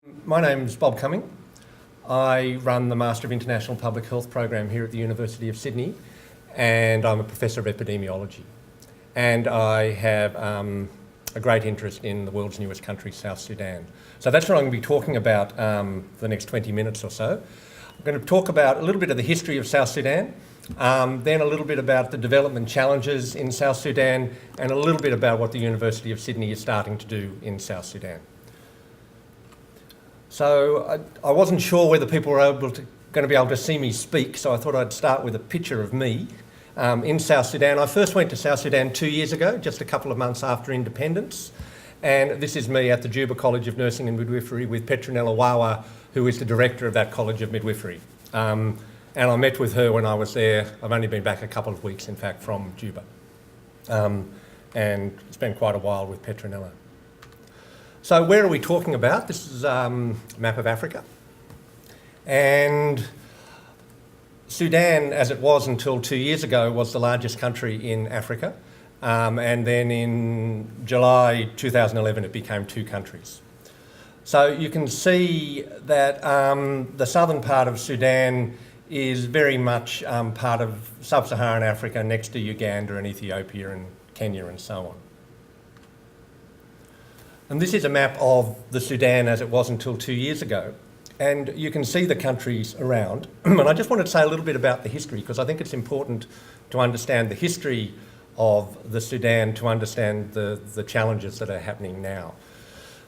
My name's Bob Cumming. I run the Master of International Public Health program here at the University of Sydney, and I'm a professor of epidemiology. And I have a great interest in the world's newest country, South Sudan. So that's what I'm going to be talking about the next 20 minutes or so. I'm going to talk about a little bit of the history of South Sudan, then a little bit about the development challenges in South Sudan, and a little bit about what the University of Sydney is starting to do in South Sudan. So I wasn't sure whether people were going to be able to see me speak, so I thought I'd start with a picture of me in South Sudan. I first went to South Sudan 2 years ago, just a couple of months after independence, and this is me at the Juba College of Nursing and Midwifery with Petronella Wawa, who is the director of that College of Midwifery. And I met with her when I was there. I've only been back a couple of weeks, in fact, from Juba, and spent quite a while with Petronella. So where are we talking about? This is a map of Africa. And Sudan, as it was until 2 years ago, was the largest country in Africa. And then in July 2011, it became 2 countries. So you can see that the southern part of Sudan is very much part of sub-Saharan Africa, next to Uganda and Ethiopia and Kenya and so on. And this is a map of the Sudan as it was until 2 years ago. And you can see the countries around. And I just wanted to say a little bit about the history, because I think it's important to understand the history of the Sudan to understand the challenges that are happening now.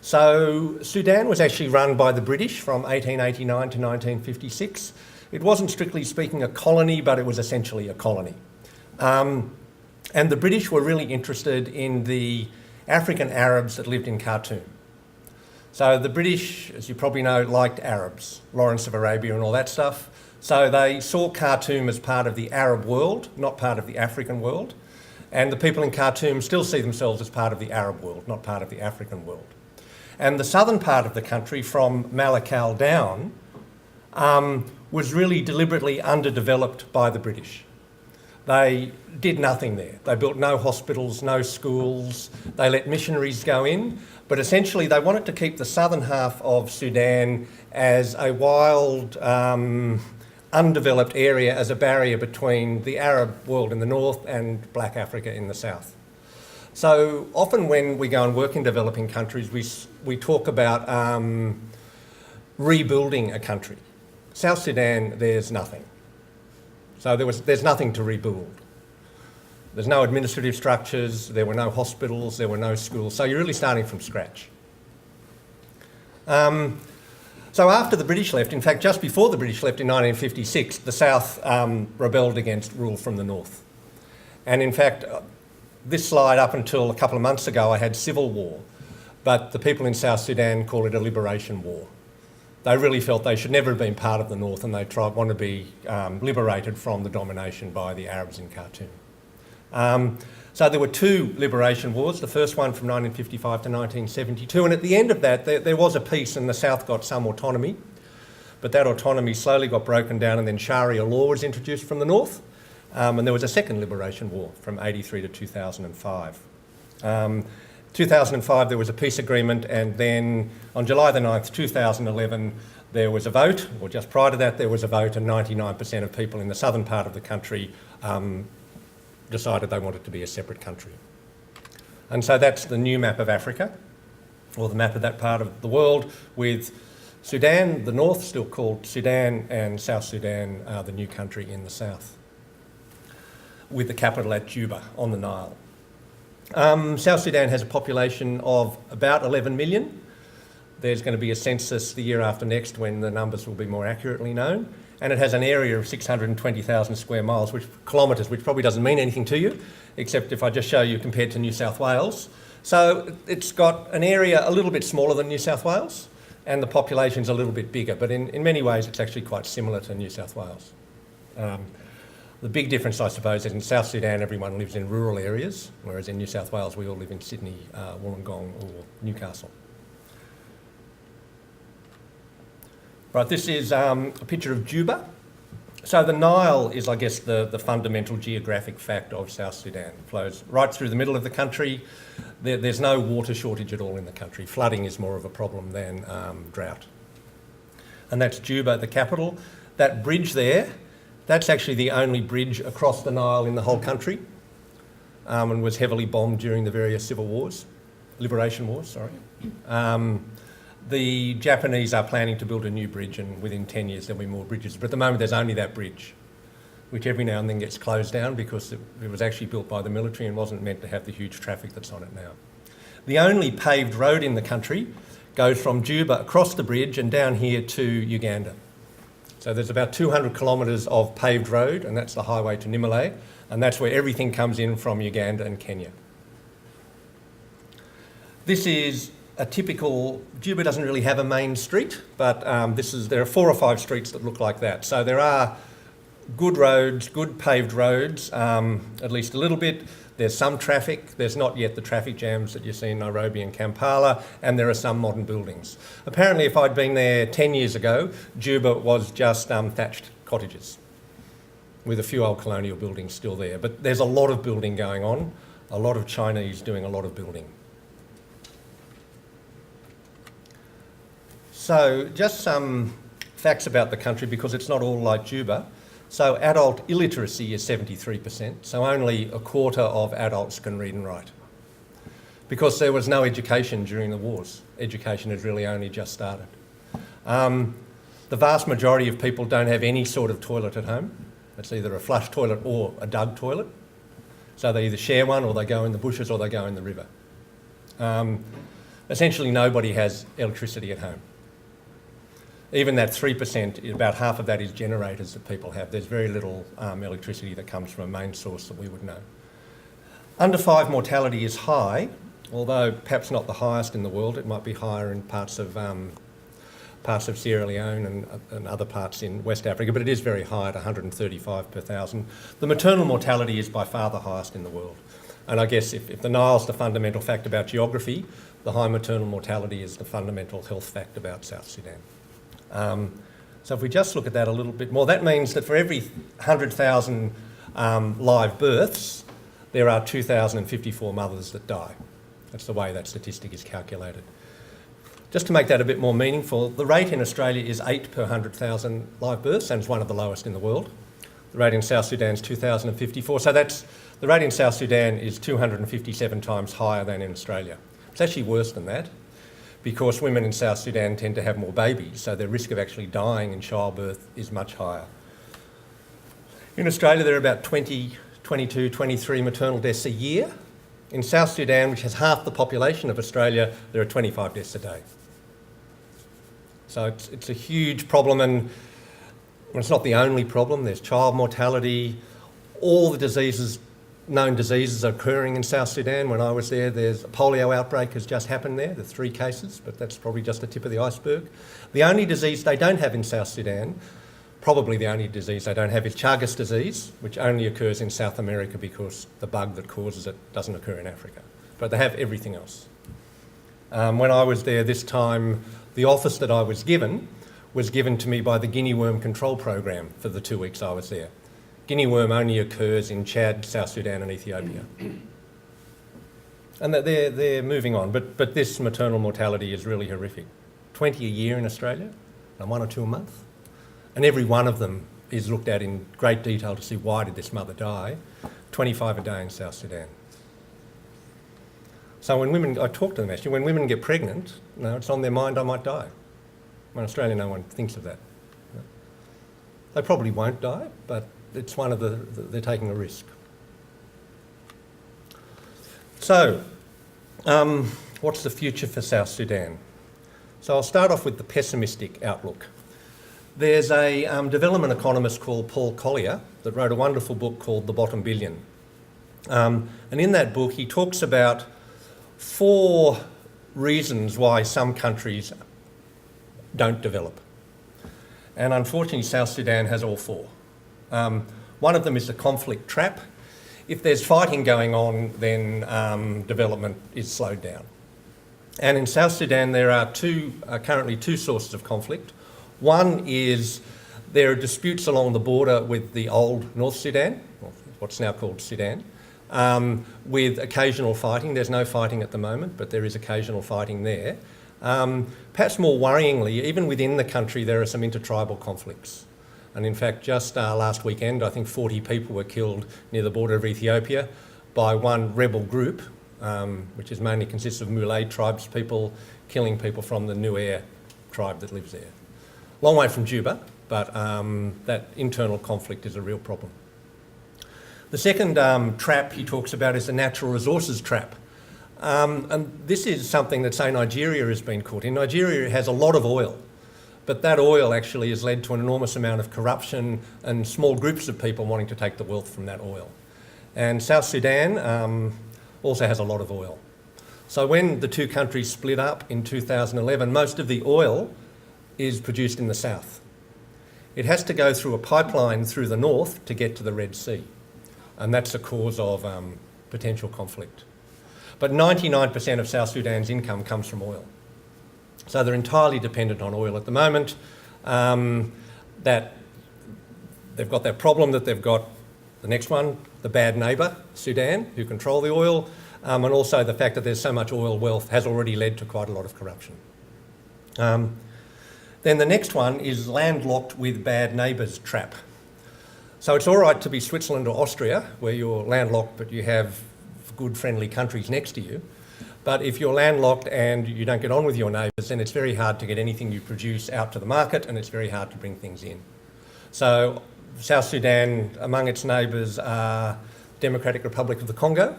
So Sudan was actually run by the British from 1889 to 1956. It wasn't strictly speaking a colony, but it was essentially a colony. And the British were really interested in the African Arabs that lived in Khartoum. So the British, as you probably know, liked Arabs, Lawrence of Arabia and all that stuff. So they saw Khartoum as part of the Arab world, not part of the African world. And the people in Khartoum still see themselves as part of the Arab world, not part of the African world. And the southern part of the country, from Malakal down, was really deliberately underdeveloped by the British. They did nothing there. They built no hospitals, no schools. They let missionaries go in. But essentially, they wanted to keep the southern half of Sudan as a wild, undeveloped area, as a barrier between the Arab world in the north and black Africa in the south. So often when we go and work in developing countries, we talk about rebuilding a country. South Sudan, there's nothing. So there's nothing to rebuild. There's no administrative structures, there were no hospitals, there were no schools. So you're really starting from scratch. So after the British left, in fact, just before the British left in 1956, the South rebelled against rule from the North. And in fact, this slide up until a couple of months ago, I had civil war, but the people in South Sudan call it a liberation war. They really felt they should never have been part of the North, and they want to be liberated from the domination by the Arabs in Khartoum. So there were 2 liberation wars, the first one from 1955 to 1972, and at the end of that there was a peace and the South got some autonomy, but that autonomy slowly got broken down, and then Sharia law was introduced from the North, and there was a second liberation war from 83 to 2005. 2005 there was a peace agreement, and then on July the 9th, 2011, there was a vote, or just prior to that there was a vote, and 99% of people in the southern part of the country decided they wanted to be a separate country. And so that's the new map of Africa, or the map of that part of the world, with Sudan, the north, still called Sudan, and South Sudan, the new country in the south, with the capital at Juba on the Nile. South Sudan has a population of about 11 million. There's going to be a census the year after next when the numbers will be more accurately known. And it has an area of 620,000 square kilometres, which probably doesn't mean anything to you, except if I just show you compared to New South Wales. So it's got an area a little bit smaller than New South Wales, and the population's a little bit bigger, but in many ways it's actually quite similar to New South Wales. The big difference, I suppose, is in South Sudan everyone lives in rural areas, whereas in New South Wales we all live in Sydney, Wollongong or Newcastle. Right, this is a picture of Juba. So the Nile is, I guess, the fundamental geographic fact of South Sudan. It flows right through the middle of the country. there's no water shortage at all in the country. Flooding is more of a problem than drought. And that's Juba, the capital. That bridge there, that's actually the only bridge across the Nile in the whole country, and was heavily bombed during the various civil wars, liberation wars, sorry. The Japanese are planning to build a new bridge, and within 10 years there'll be more bridges. But at the moment there's only that bridge, which every now and then gets closed down because it was actually built by the military and wasn't meant to have the huge traffic that's on it now. The only paved road in the country goes from Juba across the bridge and down here to Uganda. So there's about 200 kilometres of paved road, and that's the highway to Nimale, and that's where everything comes in from Uganda and Kenya. This is a typical, Juba doesn't really have a main street, but there are 4 or 5 streets that look like that. So there are good roads, good paved roads, at least a little bit. There's some traffic. There's not yet the traffic jams that you see in Nairobi and Kampala, and there are some modern buildings. Apparently, if I'd been there 10 years ago, Juba was just thatched cottages with a few old colonial buildings still there. But there's a lot of building going on, a lot of Chinese doing a lot of building. So just some facts about the country, because it's not all like Juba. So adult illiteracy is 73%, so only a quarter of adults can read and write. Because there was no education during the wars. Education has really only just started. The vast majority of people don't have any sort of toilet at home. It's either a flush toilet or a dug toilet. So they either share one, or they go in the bushes, or they go in the river. Essentially nobody has electricity at home. Even that 3%, about half of that is generators that people have. There's very little electricity that comes from a main source that we would know. Under 5 mortality is high, although perhaps not the highest in the world. It might be higher in parts of Sierra Leone and other parts in West Africa, but it is very high at 135 per thousand. The maternal mortality is by far the highest in the world. And I guess if the Nile's the fundamental fact about geography, the high maternal mortality is the fundamental health fact about South Sudan. So if we just look at that a little bit more, that means that for every 100,000 live births, there are 2,054 mothers that die. That's the way that statistic is calculated. Just to make that a bit more meaningful, the rate in Australia is 8 per 100,000 live births, and it's one of the lowest in the world. The rate in South Sudan is 2,054, so the rate in South Sudan is 257 times higher than in Australia. It's actually worse than that, because women in South Sudan tend to have more babies, so their risk of actually dying in childbirth is much higher. In Australia, there are about 20, 22, 23 maternal deaths a year. In South Sudan, which has half the population of Australia, there are 25 deaths a day. So it's a huge problem, and it's not the only problem. There's child mortality, all the known diseases are occurring in South Sudan. When I was there, there's a polio outbreak has just happened there. There's 3 cases, but that's probably just the tip of the iceberg. The only disease they don't have in South Sudan, probably the only disease they don't have, is Chagas disease, which only occurs in South America because the bug that causes it doesn't occur in Africa. But they have everything else. When I was there this time, the office that I was given to me by the guinea worm control program for the 2 weeks I was there. Guinea worm only occurs in Chad, South Sudan and Ethiopia. And they're moving on, but this maternal mortality is really horrific. 20 a year in Australia, and 1 or 2 a month. And every one of them is looked at in great detail to see why did this mother die. 25 a day in South Sudan. So I talk to them actually, when women get pregnant, it's on their mind, I might die. In Australia, no one thinks of that. They probably won't die, but it's one of they're taking a risk. So, what's the future for South Sudan? So I'll start off with the pessimistic outlook. There's a development economist called Paul Collier that wrote a wonderful book called The Bottom Billion. And in that book, he talks about 4 reasons why some countries don't develop. And unfortunately, South Sudan has all 4. One of them is the conflict trap. If there's fighting going on, then development is slowed down. And in South Sudan, there are currently two sources of conflict. One is there are disputes along the border with the old North Sudan, what's now called Sudan. with occasional fighting. There's no fighting at the moment, but there is occasional fighting there. Perhaps more worryingly, even within the country, there are some intertribal conflicts. And in fact, just last weekend, I think 40 people were killed near the border of Ethiopia by one rebel group, which is mainly consists of Malay tribes people killing people from the Nuer tribe that lives there. Long way from Juba, but that internal conflict is a real problem. The second trap he talks about is the natural resources trap. And this is something that, say, Nigeria has been caught in. Nigeria has a lot of oil, but that oil actually has led to an enormous amount of corruption and small groups of people wanting to take the wealth from that oil. And South Sudan also has a lot of oil. So when the two countries split up in 2011, most of the oil is produced in the south. It has to go through a pipeline through the north to get to the Red Sea, and that's a cause of potential conflict. But 99% of South Sudan's income comes from oil. So they're entirely dependent on oil at the moment. That they've got that problem that they've got the next one, the bad neighbour, Sudan, who control the oil, and also the fact that there's so much oil wealth has already led to quite a lot of corruption. Then the next one is landlocked with bad neighbours trap. So it's all right to be Switzerland or Austria, where you're landlocked but you have good friendly countries next to you. But if you're landlocked and you don't get on with your neighbours, then it's very hard to get anything you produce out to the market, and it's very hard to bring things in. So South Sudan, among its neighbours, are Democratic Republic of the Congo,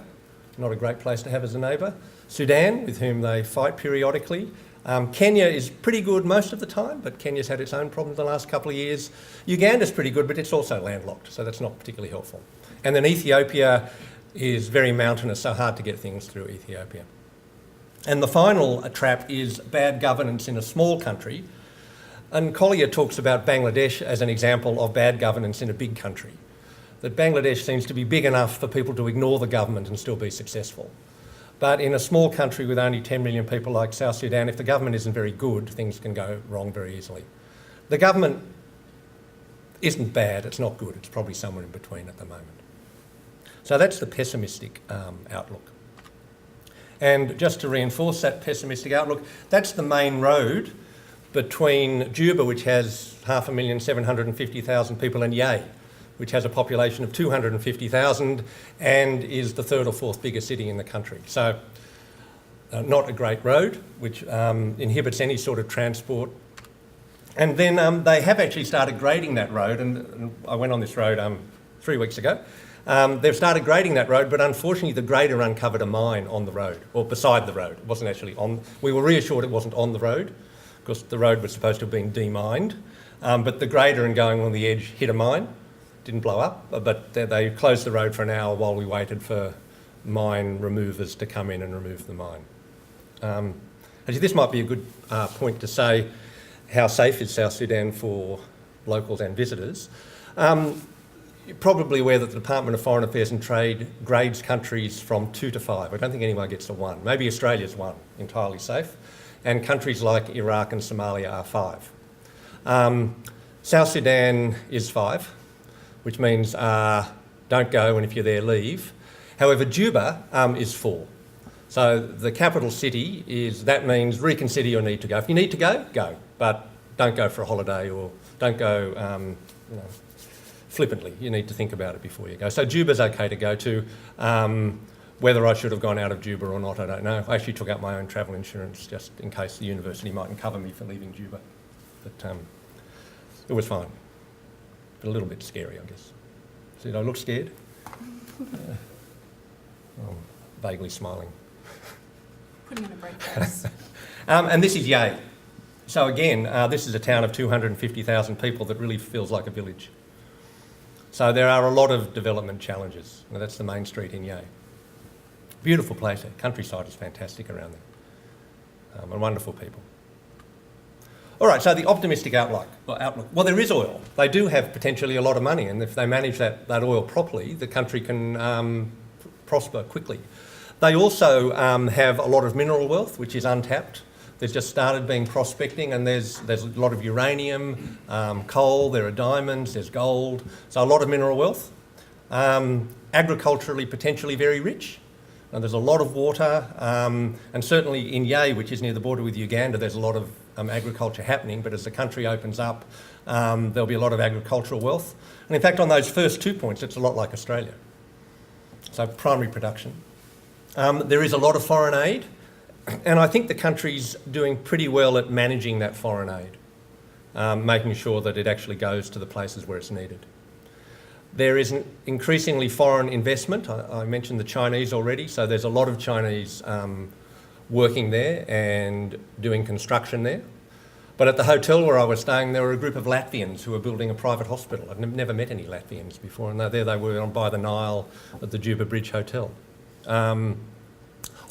not a great place to have as a neighbour. Sudan, with whom they fight periodically. Kenya is pretty good most of the time, but Kenya's had its own problems the last couple of years. Uganda's pretty good, but it's also landlocked, so that's not particularly helpful. And then Ethiopia is very mountainous, so hard to get things through Ethiopia. And the final trap is bad governance in a small country. And Collier talks about Bangladesh as an example of bad governance in a big country. That Bangladesh seems to be big enough for people to ignore the government and still be successful. But in a small country with only 10 million people like South Sudan, if the government isn't very good, things can go wrong very easily. The government isn't bad, it's not good, it's probably somewhere in between at the moment. So that's the pessimistic outlook. And just to reinforce that pessimistic outlook, that's the main road between Juba, which has 5,750,000 people, and Yei, which has a population of 250,000 and is the third or fourth biggest city in the country. So not a great road, which inhibits any sort of transport. And then they have actually started grading that road, and I went on this road 3 weeks ago. They've started grading that road, but unfortunately the grader uncovered a mine on the road, or beside the road. It wasn't actually on. We were reassured it wasn't on the road, because the road was supposed to have been demined. But the grader, in going on the edge, hit a mine. Didn't blow up, but they closed the road for an hour while we waited for mine removers to come in and remove the mine. Actually, this might be a good point to say how safe is South Sudan for locals and visitors. You're probably aware that the Department of Foreign Affairs and Trade grades countries from 2 to 5. I don't think anyone gets a 1. Maybe Australia's 1, entirely safe. And countries like Iraq and Somalia are 5. South Sudan is 5, which means don't go, and if you're there, leave. However, Juba is 4. So the capital city that means reconsider your need to go. If you need to go, go. But don't go for a holiday, or don't go flippantly. You need to think about it before you go. So Juba's okay to go to. Whether I should have gone out of Juba or not, I don't know. I actually took out my own travel insurance just in case the university mightn't cover me for leaving Juba. But it was fine. But a little bit scary, I guess. So did I look scared? Vaguely smiling. Putting in a brave face. And this is Yei. So again, this is a town of 250,000 people that really feels like a village. So there are a lot of development challenges. Now, that's the main street in Yei. Beautiful place. The countryside is fantastic around there. And wonderful people. All right, so the optimistic outlook. Well, there is oil. They do have potentially a lot of money, and if they manage that oil properly, the country can prosper quickly. They also have a lot of mineral wealth, which is untapped. There's just started being prospecting, and there's a lot of uranium, coal, there are diamonds, there's gold, so a lot of mineral wealth. And agriculturally potentially very rich. And there's a lot of water, and certainly in Yei, which is near the border with Uganda, there's a lot of agriculture happening, but as the country opens up, there'll be a lot of agricultural wealth. And in fact, on those first 2 points, it's a lot like Australia. So primary production. There is a lot of foreign aid, and I think the country's doing pretty well at managing that foreign aid, making sure that it actually goes to the places where it's needed. There is an increasingly foreign investment. I mentioned the Chinese already, so there's a lot of Chinese working there and doing construction there. But at the hotel where I was staying, there were a group of Latvians who were building a private hospital. I've never met any Latvians before, and there they were by the Nile at the Juba Bridge Hotel. I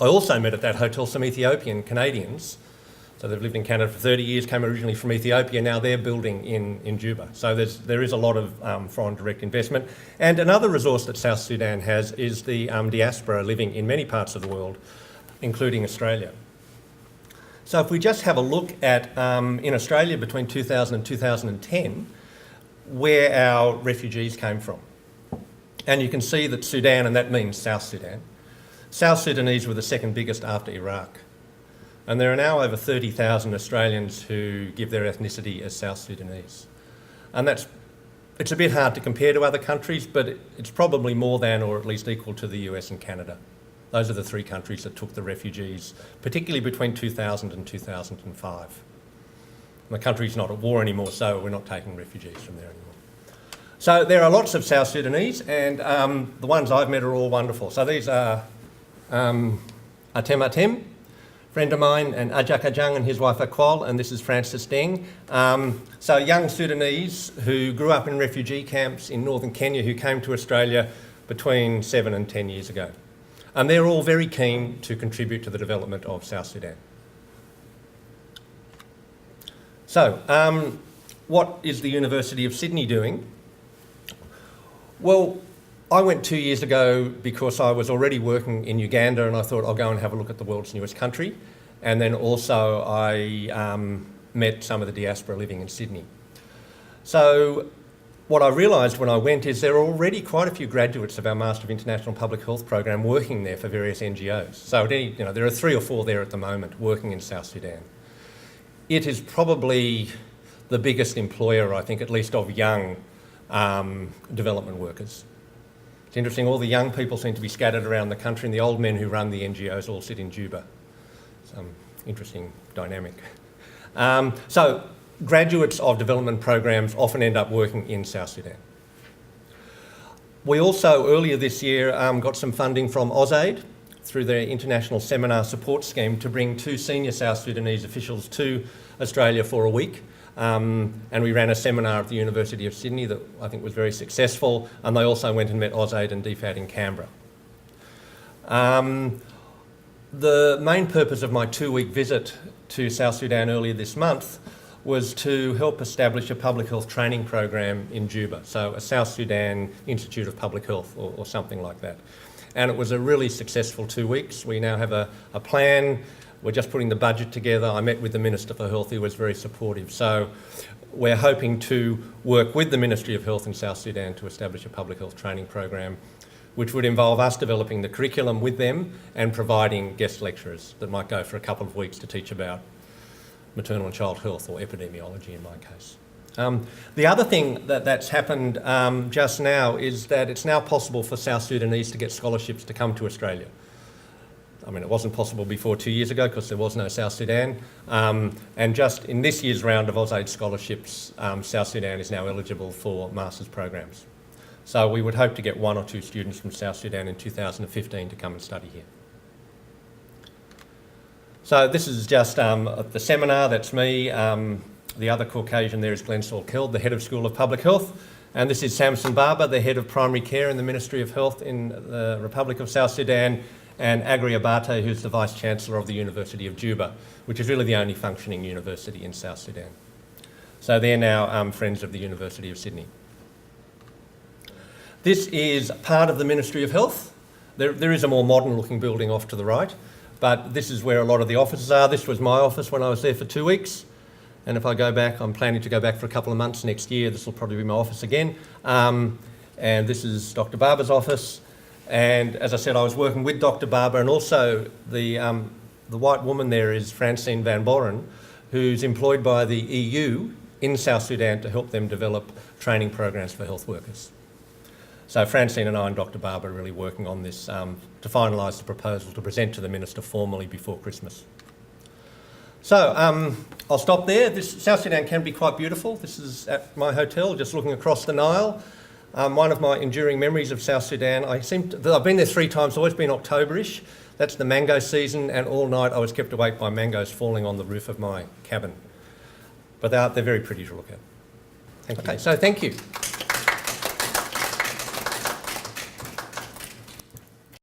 also met at that hotel some Ethiopian Canadians. So they've lived in Canada for 30 years, came originally from Ethiopia, now they're building in Juba. So there is a lot of foreign direct investment. And another resource that South Sudan has is the diaspora living in many parts of the world, including Australia. So if we just have a look at, in Australia between 2000 and 2010, where our refugees came from. And you can see that Sudan, and that means South Sudan, South Sudanese were the second biggest after Iraq. And there are now over 30,000 Australians who give their ethnicity as South Sudanese. And it's a bit hard to compare to other countries, but it's probably more than or at least equal to the US and Canada. Those are the three countries that took the refugees, particularly between 2000 and 2005. And the country's not at war anymore, so we're not taking refugees from there anymore. So there are lots of South Sudanese, and the ones I've met are all wonderful. So these are Atem Atem, friend of mine, and Ajak Ajang and his wife Akwal, and this is Francis Deng. So young Sudanese who grew up in refugee camps in northern Kenya who came to Australia between 7 and 10 years ago. And they're all very keen to contribute to the development of South Sudan. So, what is the University of Sydney doing? Well, I went 2 years ago because I was already working in Uganda and I thought I'll go and have a look at the world's newest country. And then also I met some of the diaspora living in Sydney. So what I realised when I went is there are already quite a few graduates of our Master of International Public Health program working there for various NGOs. So there are 3 or 4 there at the moment working in South Sudan. It is probably the biggest employer, I think, at least of young development workers. It's interesting, all the young people seem to be scattered around the country and the old men who run the NGOs all sit in Juba. Some interesting dynamic. So graduates of development programs often end up working in South Sudan. We also, earlier this year, got some funding from AusAid through their International Seminar Support Scheme to bring 2 senior South Sudanese officials to Australia for a week. And we ran a seminar at the University of Sydney that I think was very successful, and they also went and met AusAid and DFAT in Canberra. The main purpose of my 2-week visit to South Sudan earlier this month was to help establish a public health training program in Juba, so a South Sudan Institute of Public Health or something like that. And it was a really successful 2 weeks. We now have a plan. We're just putting the budget together. I met with the Minister for Health, who was very supportive. So we're hoping to work with the Ministry of Health in South Sudan to establish a public health training program, which would involve us developing the curriculum with them and providing guest lecturers that might go for a couple of weeks to teach about maternal and child health or epidemiology in my case. The other thing that's happened just now is that it's now possible for South Sudanese to get scholarships to come to Australia. I mean, it wasn't possible before 2 years ago because there was no South Sudan. And just in this year's round of AusAid scholarships, South Sudan is now eligible for master's programs. So we would hope to get 1 or 2 students from South Sudan in 2015 to come and study here. So this is just the seminar, that's me. The other Caucasian there is Glenn Saul-Keld, the head of School of Public Health. And this is Samson Barber, the head of primary care in the Ministry of Health in the Republic of South Sudan, and Agri Abate, who's the Vice-Chancellor of the University of Juba, which is really the only functioning university in South Sudan. So they're now friends of the University of Sydney. This is part of the Ministry of Health. There is a more modern-looking building off to the right, but this is where a lot of the offices are. This was my office when I was there for 2 weeks. And if I go back, I'm planning to go back for a couple of months next year. This will probably be my office again. And this is Dr. Barber's office. And as I said, I was working with Dr. Barber, and also the white woman there is Francine Van Boren, who's employed by the EU in South Sudan to help them develop training programs for health workers. So Francine and I and Dr. Barber are really working on this to finalise the proposal to present to the Minister formally before Christmas. So I'll stop there. South Sudan can be quite beautiful. This is at my hotel, just looking across the Nile. One of my enduring memories of South Sudan, I've been there 3 times, always been October-ish. That's the mango season, and all night I was kept awake by mangoes falling on the roof of my cabin. But they're very pretty to look at. Thank you. So thank you.